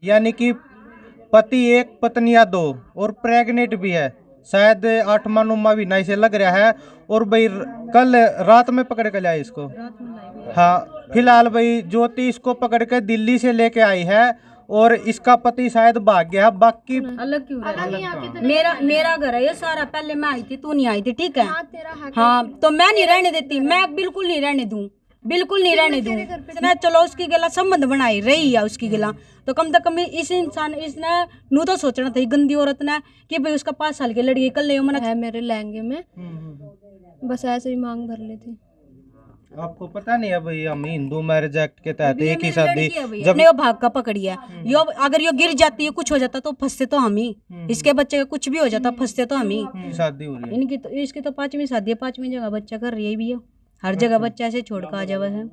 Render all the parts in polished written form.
यानी कि पति एक पत्नियां दो और प्रेग्नेंट भी है। शायद 8वां 9वां महीना इसे लग रहा है। और भाई कल रात में पकड़ के लाए इसको। हाँ, फिलहाल भाई ज्योति इसको पकड़ के दिल्ली से लेके आई है और इसका पति शायद भाग गया। बाकी अलग क्यों रह रहा है? मेरा घर है ये सारा। पहले मैं आई थी, तू नहीं आई थी, ठीक है? हाँ, तो मैं नहीं रहने देती, मैं बिल्कुल नहीं रहने दूं, बिल्कुल नहीं रहने दूं। इसने चलो उसकी गला संबंध बनाई रही है उसकी गला, तो कम से कम इस इंसान इसने नू तो सोचना था गंदी औरत ने कि भाई उसका 5 साल की लड़की कल मना है मेरे लहंगे में, बस ऐसे ही मांग भर ली थी। आपको पता नहीं है भाई, हम हिंदू मैरिज एक्ट के तहत एक ही शादी जब वो भाग का पकड़ी है यो, अगर यो गिर जाती है कुछ हो जाता तो फंसते तो हम ही, इसके बच्चे का कुछ भी हो जाता फंसते तो हम ही। शादी हो रही है इनकी तो, इसकी तो 5वीं शादी है, 5वीं जगह बच्चा कर रही है भी, हर जगह बच्चा ऐसे छोड़ कर आ जावा है।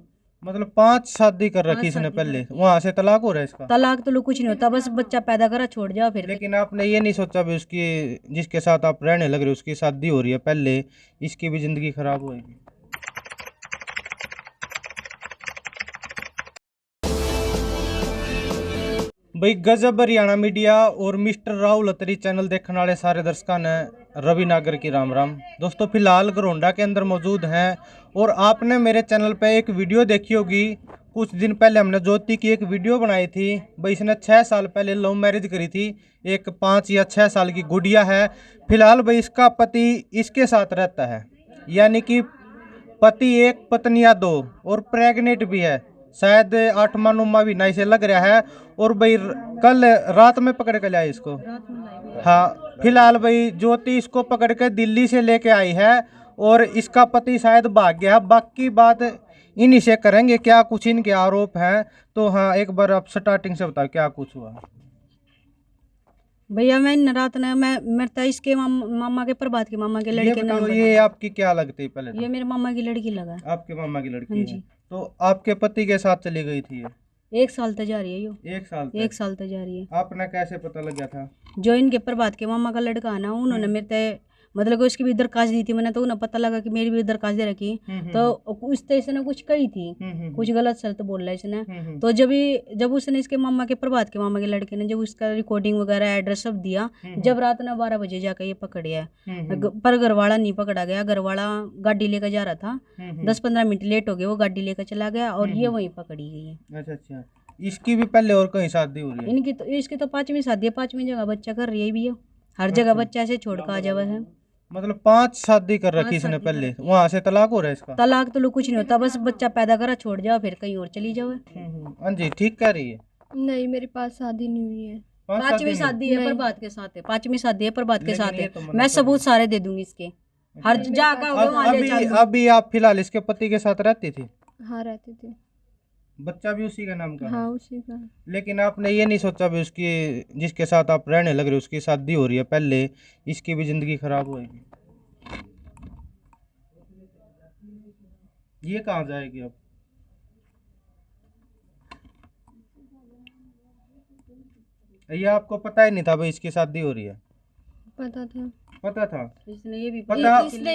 मतलब 5 शादी कर रखी इसने पहले, वहां से तलाक हो रहा है इसका। तलाक तो कुछ नहीं होता, बस बच्चा पैदा करा छोड़ जाओ फिर। लेकिन आपने ये नहीं सोचा भी उसकी जिसके साथ आप रहने लग रहे हो उसकी शादी हो रही है पहले, इसकी भी जिंदगी खराब होएगी। भाई गजब हरियाणा मीडिया और मिस्टर राहुल अतरी चैनल देखने वाले सारे दर्शकों ने रवि नागर की राम राम। दोस्तों फिलहाल घरोंडा के अंदर मौजूद हैं और आपने मेरे चैनल पे एक वीडियो देखी होगी। कुछ दिन पहले हमने ज्योति की एक वीडियो बनाई थी। भाई इसने 6 साल पहले लव मैरिज करी थी, एक 5 या 6 साल की गुड़िया है। फिलहाल भाई इसका पति इसके साथ रहता है, यानी कि पति एक पत्नियां दो और प्रेग्नेंट भी है। शायद 8वां 9वां महीना इसे लग रहा है। और भाई कल रात में पकड़ के लाए इसको। हाँ, फिलहाल भाई ज्योति इसको पकड़ के दिल्ली से लेके आई है और इसका पति शायद भाग गया। बाकी बात इन्हीं से करेंगे, क्या कुछ इनके आरोप हैं। तो हाँ, एक बार आप स्टार्टिंग से बताओ क्या कुछ हुआ। भैया मैं रात ने मैं तो इसके मामा के प्रभात के मामा के लड़के नाम ये आपकी क्या लगती है पहले? ये मेरे मामा की लड़की लगा। आपके मामा की लड़की है। तो आपके पति के साथ चली गई थी ये? 1 साल तक जा रही है यो। 1 साल तक जा रही है। आपने कैसे पता लग गया था? जो इनके प्रभात के मामा का लड़का है ना, उन्होंने मेरे ते मतलब उसकी भी दरखास्त दी थी मैंने, तो उन्हें पता लगा कि मेरी भी दरखास्त दे रखी। तो उस तरह इसने कुछ कही थी, कुछ गलत सलत बोल रहा है इसने। तो जब उसने इसके मामा के प्रभात के मामा के लड़के ने जब उसका रिकॉर्डिंग वगैरह एड्रेस सब दिया, जब रात ने 12 बजे जाकर ये पकड़िया है। पर घर वाला नहीं पकड़ा गया, घर वाला गाड़ी लेकर जा रहा था, 10-15 मिनट लेट हो गए, वो गाड़ी लेकर चला गया और ये वहीं पकड़ी गई है। अच्छा अच्छा, इसकी भी पहले और कहीं शादी हो रही है? इसकी तो 5वीं शादी है, 5वीं जगह बच्चा कर रही है भी, हर जगह बच्चा ऐसे छोड़ कर आ जावा है। मतलब 5 शादी कर रखी इसने पहले, वहां से तलाक हो रहा है इसका? तलाक तो कुछ नहीं होता, बस बच्चा पैदा करा छोड़ जाओ फिर कहीं और चली जाओ। हाँ जी, ठीक कह रही है। नहीं, मेरे पास शादी नहीं हुई है। 5वीं शादी है प्रभात के साथ है, 5वीं शादी है प्रभात के साथ है। मैं सबूत सारे दे दूंगी इसके, हर जगह। अभी आप फिलहाल इसके पति के साथ रहती थी? हाँ, रहती थी। बच्चा भी उसी का नाम का? हाँ, उसी का। लेकिन आपने ये नहीं सोचा भी उसकी जिसके साथ आप रहने लग रहे हो उसकी शादी हो रही है पहले, इसकी भी जिंदगी खराब होएगी। ये कहाँ जाएगी अब? ये आपको पता ही नहीं था भाई इसकी शादी हो रही है? पता था। पता था? इसने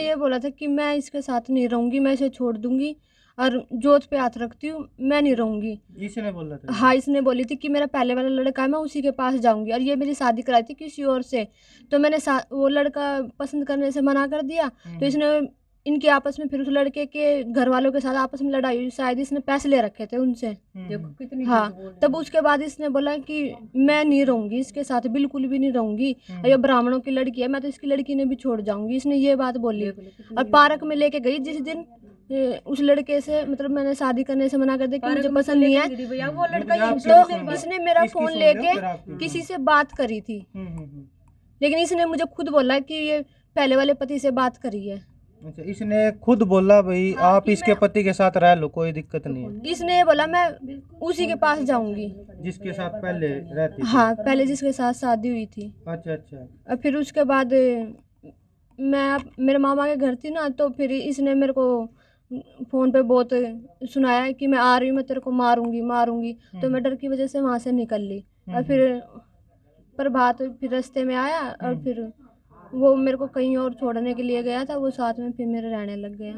ये बोला था कि मैं इसके साथ नहीं रहूंगी, मैं इसे छोड़ दूंगी और जोत पे हाथ रखती हूँ, मैं नहीं रहूंगी। इसने बोला था? हाँ, इसने बोली थी कि मेरा पहले वाला लड़का है, मैं उसी के पास जाऊंगी, और ये मेरी शादी कराई थी किसी और से। तो मैंने वो लड़का पसंद करने से मना कर दिया। तो इसने इनके आपस में फिर उस लड़के के घर वालों के साथ आपस में लड़ाई हुई, शायद इसने पैसे ले रखे थे उनसे। हाँ, तब उसके बाद इसने बोला कि मैं नहीं रहूंगी इसके साथ, बिल्कुल भी नहीं रहूंगी, ये ब्राह्मणों की लड़की है, मैं तो इसकी लड़की ने भी छोड़ जाऊंगी, इसने ये बात बोली। और पार्क में लेके गई जिस दिन उस लड़के से, मतलब मैंने शादी करने से मना कर दिया कि मुझे पसंद नहीं है वो लड़का। तो इसने मेरा फोन लेके किसी से बात करी थी, लेकिन इसने मुझे खुद बोला कि ये पहले वाले पति से बात करी है। अच्छा, इसने खुद बोला भाई आप इसके पति के साथ रह लो, कोई दिक्कत नहीं है। इसने ये बोला मैं उसी के पास जाऊंगी जिसके साथ पहले रहती थी? हाँ, पहले जिसके साथ शादी हुई थी। अच्छा अच्छा। और फिर उसके बाद मैं मेरे मामा के घर थी ना, तो फिर इसने मेरे को फ़ोन पे बहुत सुनाया कि मैं आ रही हूँ, मैं तेरे को मारूंगी। तो मैं डर की वजह से वहाँ से निकल ली। और फिर प्रभात फिर रास्ते में आया और फिर वो मेरे को कहीं और छोड़ने के लिए गया था, वो साथ में फिर मेरे रहने लग गया।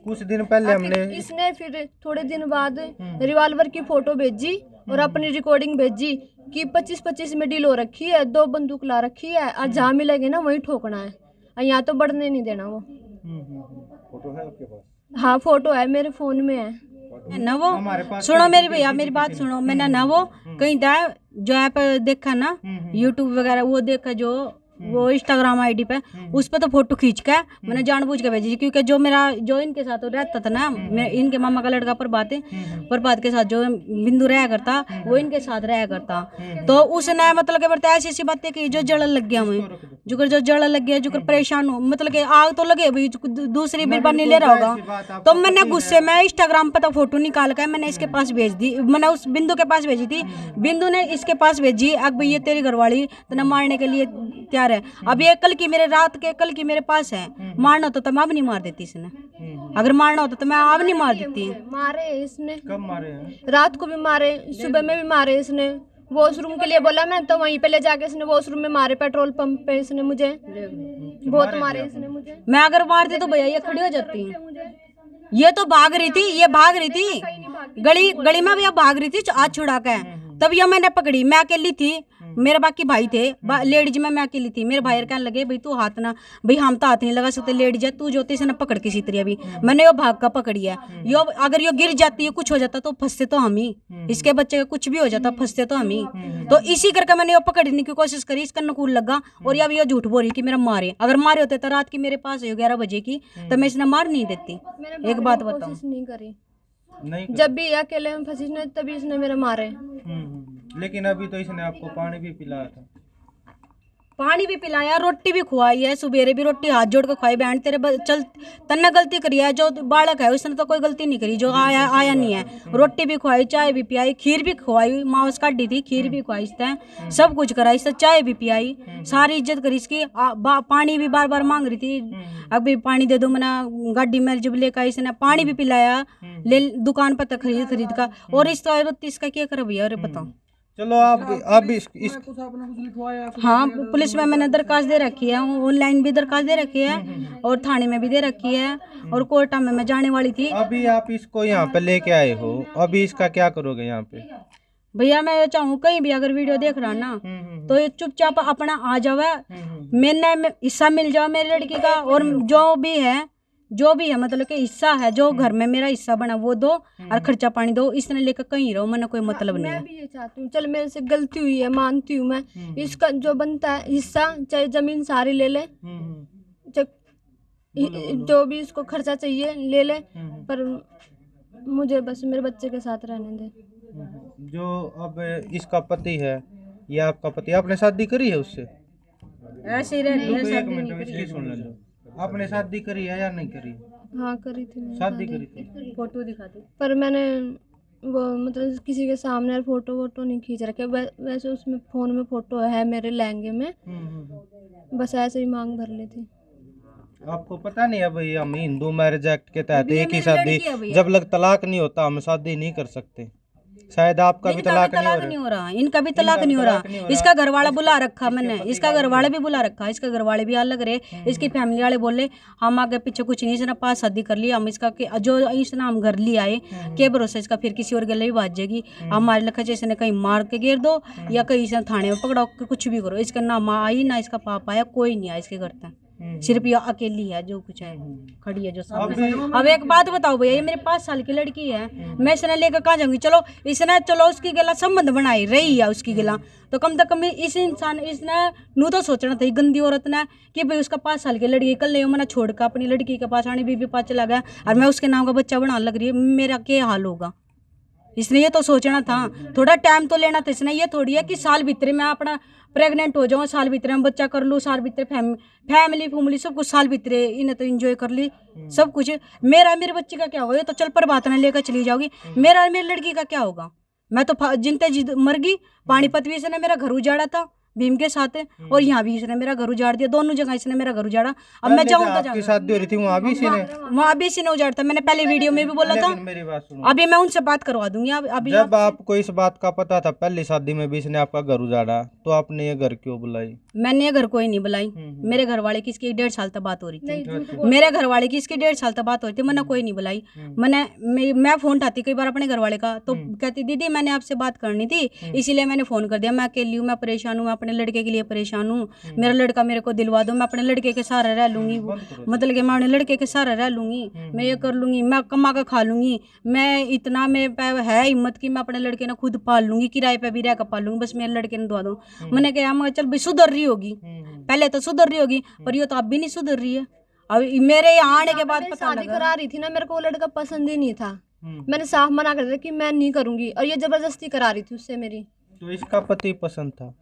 कुछ दिन पहले हमने इसने फिर थोड़े दिन बाद रिवॉल्वर की फ़ोटो भेजी और अपनी रिकॉर्डिंग भेजी कि 25-25 में डील हो रखी है, 2 बंदूक ला रखी है और जहाँ मिलेंगे ना वहीं ठोकना है और यहाँ तो बढ़ने नहीं देना वो। फोटो है आपके पास? हाँ फोटो है मेरे फोन में है ना वो। सुनो मेरी भैया, मेरी बात सुनो। मैंने ना वो कहीं था जो ऐप देखा ना, यूट्यूब वगैरह वो देखा, जो वो इंस्टाग्राम आईडी पे, उस पे तो फोटो खींच के मैंने जानबूझ के भेजी, क्योंकि जो इनके साथ रहता था ना, इनके मामा का लड़का प्रभात के साथ जो बिंदु रहा करता, वो इनके साथ रहा करता। तो उसने मतलब के बरते ऐसी ऐसी बातें की जो जलन लग गया मैं, जो जलन लग गया, जो परेशान हो, मतलब कि आग तो लगे भाई, दूसरी बार नहीं ले रहा होगा। तो मैंने गुस्से में इंस्टाग्राम पर तो फोटो निकाल कर मैंने इसके पास भेज दी, मैंने उस बिंदु के पास भेजी थी, बिंदु ने इसके पास भेजी, अब ये तेरी घरवाली तो न मारने के लिए तैयार है। अब ये कल की मेरे पास है, मारना होता तो मैं अब नहीं मार देती इसने, अगर मारना होता तो मैं अब नहीं मार देती। मारे इसने, कब मारे हैं? रात को भी मारे, सुबह में भी मारे इसने। वॉशरूम के लिए बोला मैं तो वहीं पे ले जाके इसने वॉशरूम में मारे, पेट्रोल पंप पे इसने मुझे बहुत मारे इसने मुझे। मैं अगर मारती तो भैया ये खड़ी हो जाती, ये तो भाग रही थी, ये भाग रही थी गली में, भैया भाग रही थी हाथ छुड़ा के, तब ये मैंने पकड़ी। मैं अकेली थी, मेरे बाकी भाई थे लेडीज में, मैं अकेली थी। मेरे भाई कहने लगे भाई तू हाथ ना, भाई हम तो हाथ नहीं लगा सकते, लेडीज है तू, जो से ना पकड़ के सीतरी। अभी मैंने यो भाग का पकड़ी है, यो अगर यो गिर जाती है, कुछ हो जाता तो फंसते तो हम ही, इसके बच्चे का कुछ भी हो जाता फंसते तो हम ही। तो इसी करके मैंने यो पकड़ने की कोशिश करी, इसका नकूल लगा और अब यो झूठ बोल रही कि मेरा मारे। अगर मारे होते तो रात की मेरे पास 11 बजे की, तो मैं इसने मार नहीं देती। एक बात बताऊं, नहीं करी, नहीं जब भी अकेले में फंसी ने तभी इसने मेरे मारे। लेकिन अभी तो इसने आपको पानी भी पिलाया था। पानी भी पिलाया, रोटी भी खुआई है, सुबेरे भी रोटी हाथ जोड़ के खुआई। बहन तेरे चल तन्ने गलती करी है, जो बालक है उसने तो कोई गलती नहीं करी, जो आया नहीं है। रोटी भी खुआई, चाय भी पियाई, खीर भी खुआई, मावस काटी थी, खीर भी खुआई इसने, सब कुछ करा इससे, चाय भी पियाई, सारी इज्जत करी इसकी। पानी भी बार बार मांग रही थी, अभी पानी दे दो, मैंने गाड़ी में जब लेकर आई इसने पानी भी पिलाया, ले दुकान पर तक खरीद का। और इसका क्या करा भैया, अरे बताओ। चलो आप इस हाँ, पुलिस में मैंने दरखास्त दे रखी है, ऑनलाइन भी दरखास्त दे रखी है और थाने में भी दे रखी है, और कोर्ट में मैं जाने वाली थी। अभी आप इसको यहाँ पे लेके आए हो, अभी इसका क्या करोगे यहाँ पे? भैया मैं चाहूँ कहीं भी अगर वीडियो देख रहा ना, तो ये चुपचाप अपना आ जावे, मैंने हिस्सा मिल जाओ मेरी लड़की का, और जो भी है मतलब कि हिस्सा है, जो घर में मेरा हिस्सा बना वो दो, और खर्चा पानी दो, इसने लेकर कहीं रहो, मैंने कोई मतलब नहीं है। मैं भी ये चाहती हूँ, चल मेरे से गलती हुई है, मानती हूँ मैं, इसका जो बनता है हिस्सा, चाहे जमीन सारी ले ले, जो भी इसको खर्चा चाहिए ले ले, पर मुझे बस मेरे बच्चे के साथ रहने दे। जो अब इसका पति है, ये आपका पति, आपने शादी करी है उससे? ऐसे ही रह रही है, एक शादी मिनट नहीं करी। इसकी सुन लो, आपने शादी करी है या नहीं करी? हाँ करी थी मैंने शादी करी थी। फोटो दिखा दो। पर मैंने वो मतलब किसी के सामने फोटो वोटो नहीं खींच रखे, वैसे उसमें फोन में फोटो है मेरे लहंगे में, बस ऐसे ही मांग भर ली थी। आपको पता नहीं है भाई, हम हिंदू मैरिज एक्ट के तहत ये एक ही मेरी शादी, लड़की है भैया। जब लग तलाक नहीं होता हम शादी नहीं कर सकते। शायद आपका भी तलाक नहीं नहीं हो रहा, इनका भी तलाक नहीं हो रहा। इसका घर वाला बुला रखा मैंने, इसका घर वाला भी बुला रखा, इसका घर वाले भी अलग रहे, इसकी फैमिली वाले बोले हम आगे पीछे कुछ नहीं, इसने पास शादी कर लिया, हम इसका जो इसने हम घर ले आए के भरोसे इसका फिर किसी और गले भी बाज जाएगी। हमारे लखा इसने कहीं मार के गिर दो या कहीं इसने थाने में पकड़ाओ, कुछ भी करो, इसका ना माँ आई ना इसका पापा आया, कोई नहीं आया इसके घर तक, सिर्फ ये अकेली है जो कुछ है, खड़ी है जो सामने। अब एक बात बताओ भैया, ये मेरे 5 साल की लड़की है, मैं इसने लेकर कहाँ जाऊंगी? चलो उसकी गला संबंध बनाई रही है उसकी गला, तो कम से कम इसने नू तो सोचना था, गंदी औरत ने, कि भाई उसका 5 साल की लड़की कल ले मैंने छोड़ कर अपनी लड़की के पास आने, बीबी पास चला गया और मैं उसके नाम का बच्चा बनाने लग रही है, मेरा क्या हाल होगा? इसने ये तो सोचना था, थोड़ा टाइम तो लेना था। इसने ये थोड़ी है कि साल भीतर मैं अपना प्रेग्नेंट हो जाऊँ, साल भीतर मैं बच्चा कर लूँ, साल भीतर फैमिली सब कुछ साल भीतर इन्हें तो एंजॉय कर ली सब कुछ। मेरे बच्चे का क्या होगा? ये तो चल पर बात ना लेकर चली जाओगी, मेरी लड़की का क्या होगा? मैं तो जिनते मर गई। पानीपत भी इसने मेरा घर उजाड़ा था, भीम के साथ, और यहाँ भी इसने मेरा घर उजाड़ दिया, दोनों जगह इसने मेरा घर उजाड़ा। अब मैं जाऊँ तो आपकी शादी हो रही थी वहाँ भी इसी ने? वहाँ भी इसने उजाड़ा था, मैंने पहले वीडियो में भी बोला था। लेकिन मेरी बात सुनो, अभी मैं उनसे बात करवा दूंगी। अभी जब आपको इस बात का पता था पहली शादी में भी इसने आपका घर उजाड़ा, तो आपने ये घर क्यों बुलाई? मैंने ये घर कोई नहीं बुलाई। मेरे घर वाले की इसकी 1.5 साल तक बात हो रही नहीं, थी। झूठ मेरे घर वाले की इसकी 1.5 साल तक बात हो रही थी, मैंने कोई नहीं बुलाई। मैं फोन उठाती कई बार अपने घर वाले का, तो कहती दीदी मैंने आपसे बात करनी थी, इसीलिए मैंने फोन कर दिया। मैं अकेली हूँ, मैं परेशान हूँ, मैं अपने लड़के के लिए परेशान हूँ, मेरा लड़का मेरे को दिलवा दो, मैं अपने लड़के के सहारे रह लूंगी, मतलब कि मैं अपने लड़के के सहारे रह लूंगी, मैं ये कर लूंगी, मैं कमा कर खा लूंगी, मैं इतना मेरे पे है हिम्मत कि मैं अपने लड़के ने खुद पाल लूंगी, किराए पे भी रह कर पाल लूंगी, बस मेरे लड़के ने दुआ दो। मैंने कहा मैं चल भाई सुधर रही होगी, पहले तो सुधर रही होगी, पर ये तो अब भी नहीं सुधर रही है। अब मेरे यहाँ आने के बाद मैं पता शादी लगा। करा रही थी ना, मेरे को वो लड़का पसंद ही नहीं था। मैंने साफ मना कर दिया कि मैं नहीं करूंगी, और ये जबरदस्ती करा रही थी उससे मेरी। तो इसका पति पसंद था?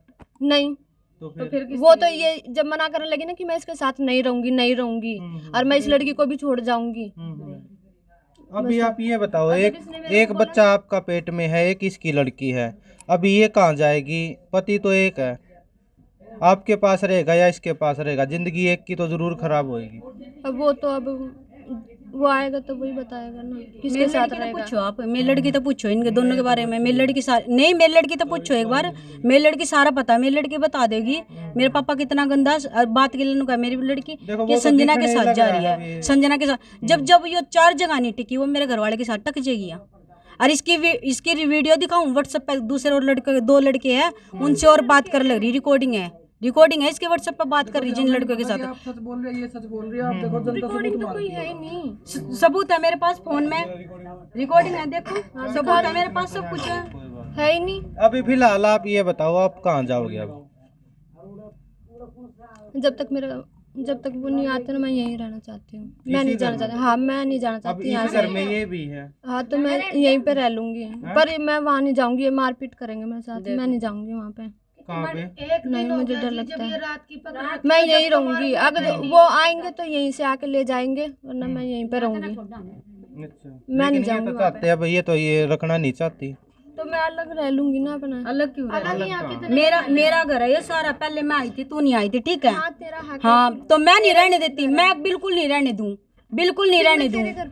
नहीं, तो फिर वो तो ये जब मना करने लगी ना कि मैं इसके साथ नहीं रहूंगी, नहीं रहूंगी, और मैं इस लड़की को भी छोड़ जाऊंगी। अभी आप ये बताओ, एक बच्चा आपका पेट में है, एक इसकी लड़की है, अभी ये कहाँ जाएगी? पति तो एक है, आपके पास रहेगा या इसके पास रहेगा? जिंदगी एक की तो जरूर खराब होएगी। अब वो आएगा तो वही बताएगा ना किसके साथ रहेगा। पूछो आप, मेरी लड़की तो पूछो इनके दोनों के बारे में। मेरी लड़की नहीं, मेरी लड़की तो पूछो एक बार, मेरी लड़की सारा पता है, मेरी लड़की बता देगी मेरे पापा कितना गंदा बात के लिए। मेरी लड़की ये संजना के साथ जा रही है, संजना के साथ जब ये 4 जगह नहीं टिकी, वो मेरे घर वाले के साथ टक जाएगी। और इसकी वीडियो दिखाऊं व्हाट्सएप पे, दूसरे और लड़के 2 लड़के हैं उनसे और बात कर लग रही, रिकॉर्डिंग है इसके व्हाट्सएप पे बात कर रही जिन लड़कों के साथ। आप सच बोल रहे हैं, ये सच बोल रही है, आप देखो जनता रिकॉर्डिंग तो कोई है ही नहीं। सबूत है मेरे पास, फोन में रिकॉर्डिंग है, देखो सबूत है मेरे पास, सब कुछ है ही नहीं। अभी फिलहाल आप ये बताओ, आप कहाँ जाओगे अब? जब तक वो नहीं आते ना, मैं यहीं रहना चाहती हूँ। मैं नहीं जाना चाहती। हाँ, मैं नहीं जाना अब चाहती इस यहाँ घर से। में ये भी है। हाँ, तो मैं यहीं पे रह लूंगी, पर मैं वहाँ नहीं जाऊंगी, ये मारपीट करेंगे मेरे साथ, मैं नहीं जाऊंगी वहाँ पे। कहाँ पे? नहीं, मुझे डर लगता है। मैं यहीं रहूंगी, अगर वो आएंगे तो यहीं से आके ले जाएंगे, वरना मैं यहीं पे रहूंगी। अच्छा, मैं नहीं लेकिन ये जाऊंगी तो वहाँ चाहते हैं भैया, तो ये रखना नहीं चाहती। तो मैं अलग रह लूंगी ना अपना। अलग क्यों अलग यहाँ की तरह। मेरा घर है ये सारा, पहले मैं आई थी, तू नहीं आई थी, ठीक है? हाँ, तेरा हक है। हाँ, तो मैं नहीं रहने देती, मैं बिल्कुल नहीं रहने दूं, बिल्कुल नहीं रहने दूं। तेरे घर